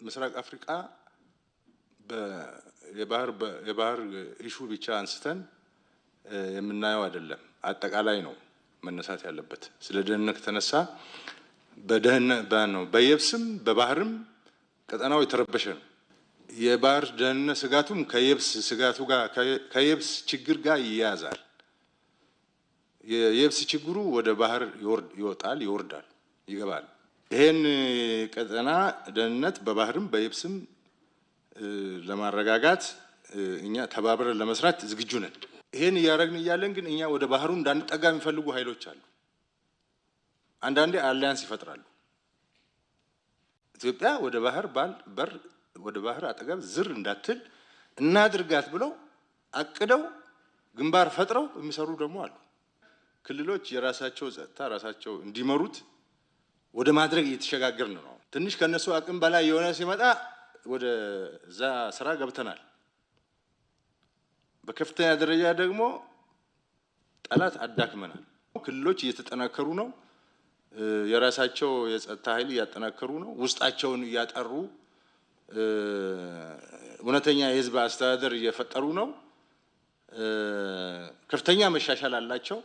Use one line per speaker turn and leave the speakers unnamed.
ምስራቅ አፍሪካ የባህር ኢሹ ብቻ አንስተን የምናየው አይደለም። አጠቃላይ ነው መነሳት ያለበት። ስለ ደህንነት ተነሳ በየብስም በባህርም ቀጠናው የተረበሸ ነው። የባህር ደህንነት ስጋቱም ከየብስ ስጋቱ ጋር ከየብስ ችግር ጋር ይያዛል። የየብስ ችግሩ ወደ ባህር ይወጣል፣ ይወርዳል፣ ይገባል። ይሄን ቀጠና ደህንነት በባህርም በየብስም ለማረጋጋት እኛ ተባብረን ለመስራት ዝግጁ ነን። ይሄን እያደረግን እያለን ግን እኛ ወደ ባህሩ እንዳንጠጋ የሚፈልጉ ኃይሎች አሉ። አንዳንዴ አሊያንስ ይፈጥራሉ። ኢትዮጵያ ወደ ባህር ወደ ባህር አጠገብ ዝር እንዳትል እናድርጋት ብለው አቅደው ግንባር ፈጥረው የሚሰሩ ደግሞ አሉ። ክልሎች የራሳቸው ጸጥታ ራሳቸው እንዲመሩት ወደ ማድረግ እየተሸጋገርን ነው። ትንሽ ከነሱ አቅም በላይ የሆነ ሲመጣ ወደ ዛ ስራ ገብተናል። በከፍተኛ ደረጃ ደግሞ ጠላት አዳክመናል። ክልሎች እየተጠናከሩ ነው። የራሳቸው የጸጥታ ኃይል እያጠናከሩ ነው። ውስጣቸውን እያጠሩ እውነተኛ የህዝብ አስተዳደር እየፈጠሩ ነው። ከፍተኛ መሻሻል አላቸው።